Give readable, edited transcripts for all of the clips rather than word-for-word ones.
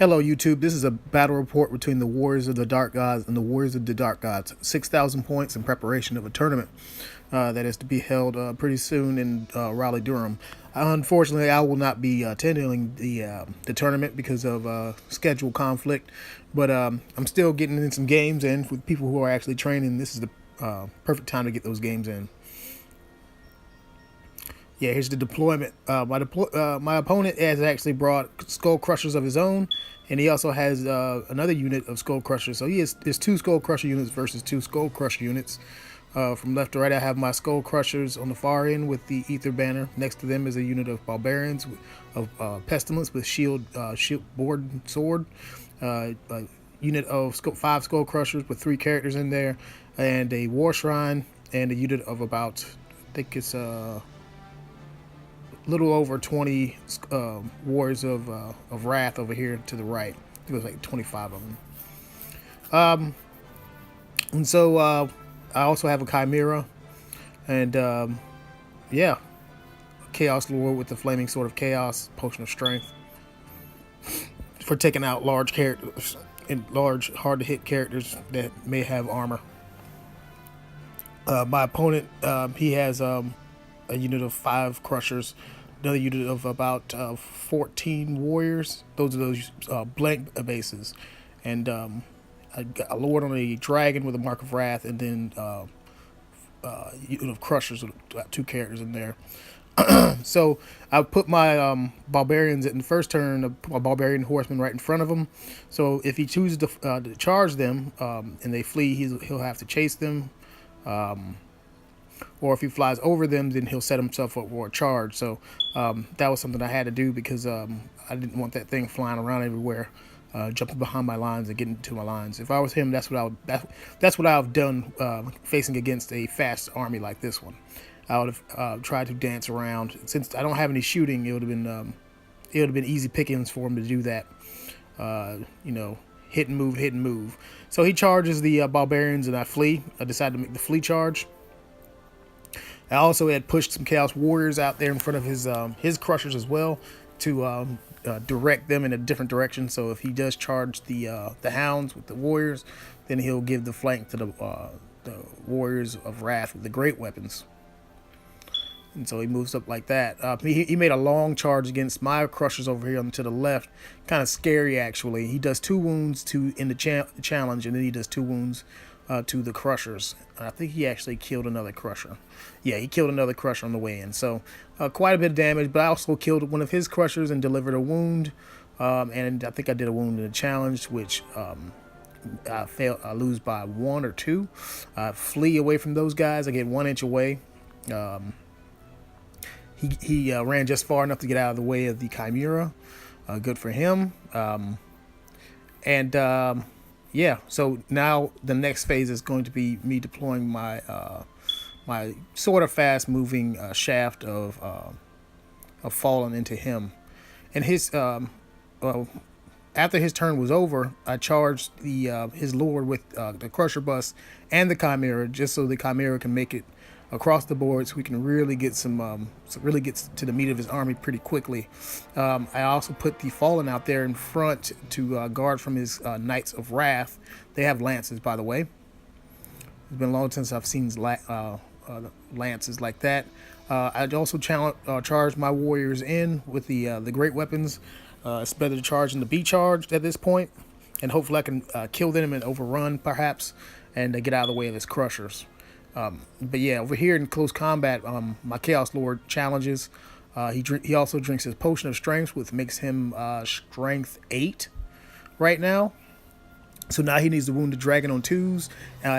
Hello YouTube, this is a battle report between the Warriors of the Dark Gods and the Warriors of the Dark Gods. 6,000 points in preparation of a tournament that is to be held pretty soon in Raleigh-Durham. Unfortunately, I will not be attending the tournament because of schedule conflict, but I'm still getting in some games in with people who are actually training. This is the perfect time to get those games in. Yeah, here's the deployment. My opponent has actually brought Skull Crushers of his own, and he also has another unit of Skull Crushers. So there's 2 Skull Crusher units versus 2 Skull Crusher units. From left to right, I have my Skull Crushers on the far end with the Ether Banner. Next to them is a unit of Barbarians of Pestilence with shield board and sword. A unit of 5 Skull Crushers with 3 characters in there, and a War Shrine, and a unit of about, I think it's little over 20 Warriors of Wrath over here to the right. I think it was like 25 of them. And so I also have a Chimera, and yeah, Chaos Lord with the Flaming Sword of Chaos, Potion of Strength, for taking out large characters and large, hard to hit characters that may have armor. My opponent, he has a unit of 5 Crushers, another unit of about 14 Warriors. Those are those blank bases, and a Lord on a Dragon with a Mark of Wrath, and then unit of Crushers with 2 characters in there. So I put my Barbarians in the first turn, a Barbarian Horseman right in front of him. So if he chooses to charge them and they flee, he'll have to chase them. Or if he flies over them, then he'll set himself up for a charge. So that was something I had to do because I didn't want that thing flying around everywhere, jumping behind my lines and getting to my lines. If I was him, that's what I would have done facing against a fast army like this one. I would have tried to dance around. Since I don't have any shooting, it would have been easy pickings for him to do that. You know, hit and move. So he charges the Barbarians, and I flee. I decided to make the flee charge. I also had pushed some Chaos Warriors out there in front of his Crushers as well to direct them in a different direction. So if he does charge the Hounds with the Warriors, then he'll give the flank to the Warriors of Wrath with the great weapons. And so he moves up like that. He made a long charge against my Crushers over here to the left. Kind of scary, actually. He does 2 wounds in the challenge, and then he does 2 wounds to the Crushers. I think he actually killed another Crusher. Yeah, he killed another Crusher on the way in. So quite a bit of damage, but I also killed one of his Crushers and delivered a wound. And I think I did a wound in the challenge, which I lose by 1 or 2. I flee away from those guys. I get 1 inch away. He ran just far enough to get out of the way of the Chimera. Good for him. Yeah, so now the next phase is going to be me deploying my my sort of fast moving shaft of Fallen into him. And his after his turn was over, I charged his Lord with the Crusher Bus and the Chimera, just so the Chimera can make it across the board, so we can really get really get to the meat of his army pretty quickly. I also put the Fallen out there in front to guard from his Knights of Wrath. They have lances, by the way. It's been long since I've seen lances like that. I also charged my Warriors in with the great weapons. It's better to charge than to be charged at this point, and hopefully I can kill them and overrun, perhaps, and get out of the way of his Crushers. But yeah, over here in close combat, my Chaos Lord challenges. He also drinks his Potion of Strength, which makes him Strength 8 right now. So now he needs to wound the Dragon on 2s.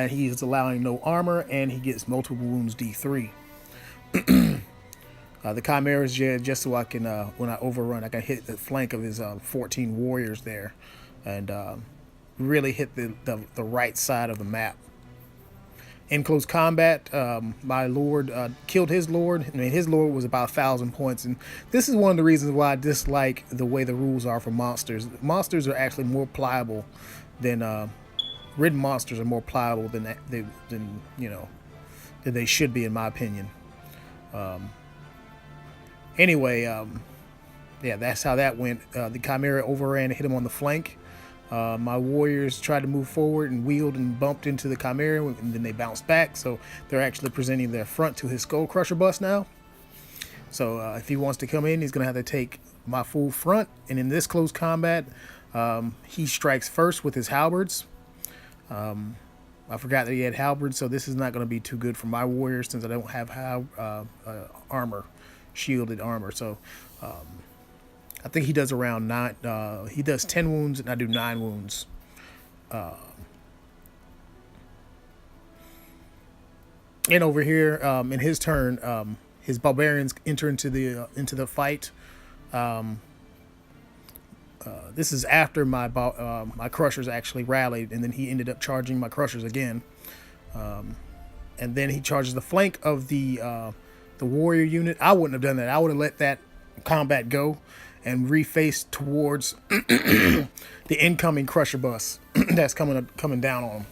He is allowing no armor, and he gets multiple wounds D3. The Chimera is just so I can, when I overrun, I can hit the flank of his 14 Warriors there, and really hit the right side of the map. In close combat, my Lord killed his Lord. I mean, his Lord was about 1,000 points. And this is one of the reasons why I dislike the way the rules are for monsters. Monsters are actually more pliable than, ridden monsters are more pliable than they should be, in my opinion. Anyway, yeah, that's how that went. The Chimera overran and hit him on the flank. My warriors tried to move forward and wheeled and bumped into the Chimera, and then they bounced back. So they're actually presenting their front to his Skull Crusher bust now. So if he wants to come in, he's going to have to take my full front. And in this close combat, he strikes first with his halberds. I forgot that he had halberds, so this is not going to be too good for my warriors since I don't have armor, shielded armor. So I think he does around 9. He does 10 wounds, and I do 9 wounds. And over here, in his turn, his barbarians enter into the fight. This is after my crushers actually rallied, and then he ended up charging my crushers again. And then he charges the flank of the warrior unit. I wouldn't have done that. I would have let that combat go and reface towards the incoming crusher bus that's coming down on him,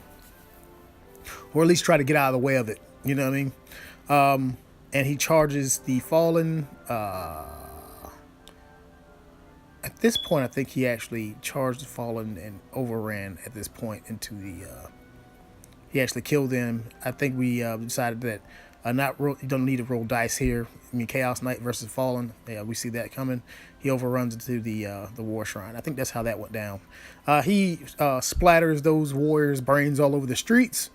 or at least try to get out of the way of it. You know what I mean? And he charges the fallen. At this point, I think he actually charged the fallen and overran at this point into the. He actually killed them. I think we decided that you don't need to roll dice here. I mean, Chaos Knight versus Fallen. Yeah, we see that coming. He overruns into the War Shrine. I think that's how that went down. He splatters those warriors' brains all over the streets.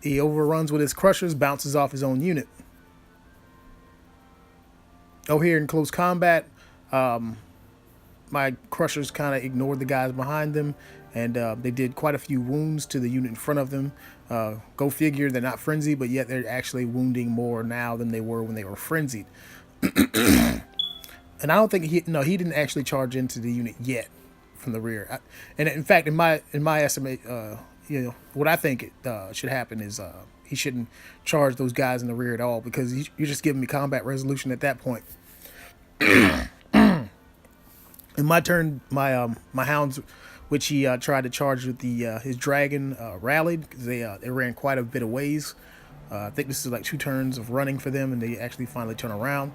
He overruns with his crushers, bounces off his own unit. Oh, here in close combat, my crushers kind of ignored the guys behind them, and they did quite a few wounds to the unit in front of them. Go figure, they're not frenzied, but yet they're actually wounding more now than they were when they were frenzied. And I don't think he didn't actually charge into the unit yet from the rear. And in fact, in my estimate, what I think should happen is he shouldn't charge those guys in the rear at all, because you're just giving me combat resolution at that point. In my turn, my hounds, which he tried to charge with his dragon, rallied because they ran quite a bit of ways. I think this is like 2 turns of running for them, and they actually finally turn around.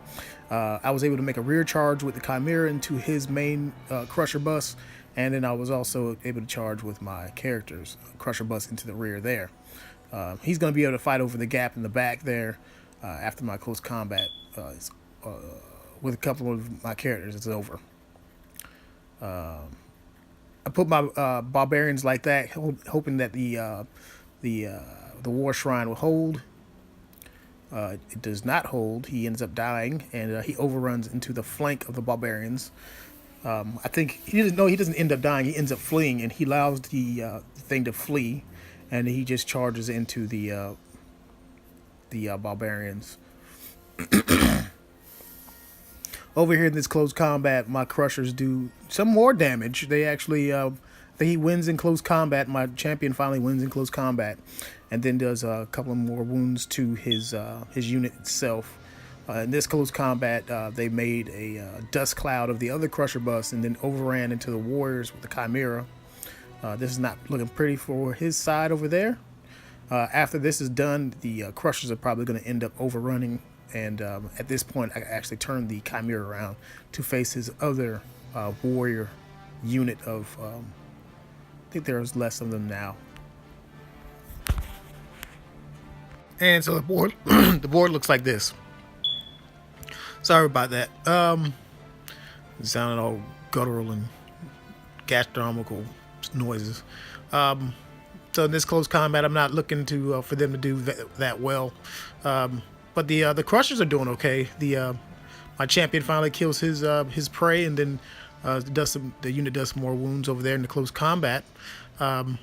I was able to make a rear charge with the Chimera into his main crusher bus, and then I was also able to charge with my character's crusher bus into the rear there. He's going to be able to fight over the gap in the back there after my close combat with a couple of my characters. It's over. I put my barbarians like that, hoping that the War Shrine will hold. It does not hold. He ends up dying, and he overruns into the flank of the barbarians. I think he doesn't end up dying. He ends up fleeing, and he allows the thing to flee, and he just charges into the barbarians. Over here in this close combat, my crushers do some more damage. They actually, he wins in close combat. My champion finally wins in close combat, and then does a couple of more wounds to his unit itself. In this close combat, they made a dust cloud of the other crusher bus, and then overran into the warriors with the Chimera. This is not looking pretty for his side over there. After this is done, the crushers are probably going to end up overrunning. And at this point, I actually turned the Chimera around to face his other warrior unit of, I think there's less of them now. And so the board, the board looks like this. Sorry about that. It sounded all guttural and gastronomical noises. So in this close combat, I'm not looking to for them to do that well. But the crushers are doing okay. My champion finally kills his prey, and then the unit does some more wounds over there in the close combat. And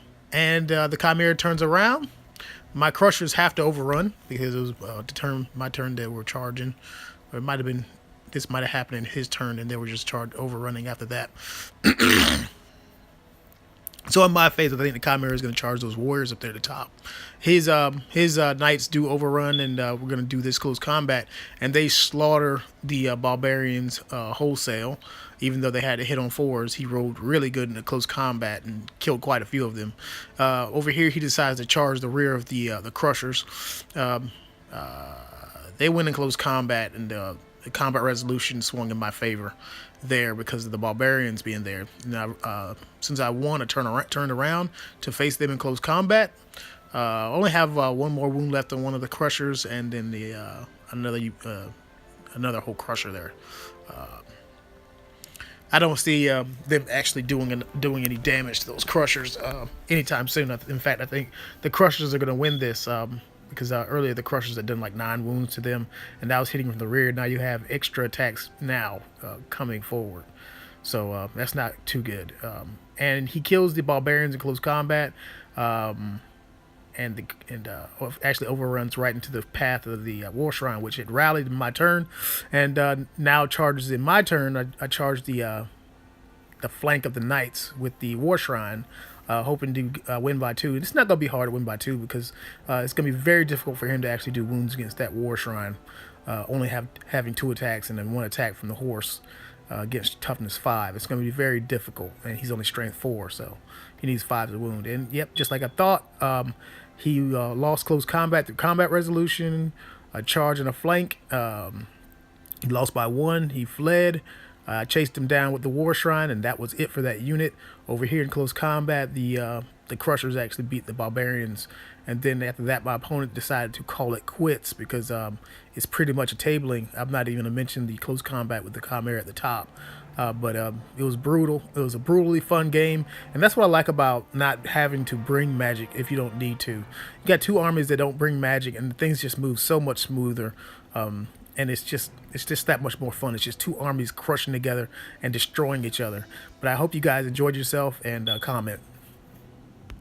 the Chimera turns around. My crushers have to overrun because it was my turn they were charging. Or it might have been, this might have happened in his turn, and they were just overrunning after that. So in my phase, I think the Chimera is going to charge those warriors up there at the top. His knights do overrun, and we're going to do this close combat, and they slaughter the barbarians wholesale. Even though they had to hit on 4s, he rolled really good in the close combat and killed quite a few of them. Over here, he decides to charge the rear of the crushers. They win in close combat, and the combat resolution swung in my favor there because of the barbarians being there. Now, since I won, I turned around to face them in close combat. I only have one more wound left on one of the crushers, and then the another whole crusher there. I don't see them actually doing any damage to those crushers anytime soon. In fact, I think the crushers are going to win this because earlier the crushers had done like 9 wounds to them, and that was hitting from the rear. Now you have extra attacks now coming forward, so that's not too good. And he kills the barbarians in close combat. And actually overruns right into the path of the war shrine, which had rallied in my turn, and now charges in my turn. I charge the flank of the knights with the war shrine, hoping to win by 2. It's not going to be hard to win by 2 because it's going to be very difficult for him to actually do wounds against that war shrine, only having 2 attacks and then 1 attack from the horse against toughness 5. It's going to be very difficult, and he's only strength 4, so he needs 5 to wound. And yep, just like I thought, he lost close combat through combat resolution, a charge and a flank. He lost by 1. He fled. I chased him down with the war shrine, and that was it for that unit. Over here in close combat, the crushers actually beat the barbarians, and then after that, my opponent decided to call it quits because it's pretty much a tabling. I'm not even going to mention the close combat with the Chimera at the top. But it was brutal. It was a brutally fun game, and that's what I like about not having to bring magic if you don't need to. You got 2 armies that don't bring magic, and things just move so much smoother. And it's just that much more fun. It's just 2 armies crushing together and destroying each other. But I hope you guys enjoyed yourself, and comment.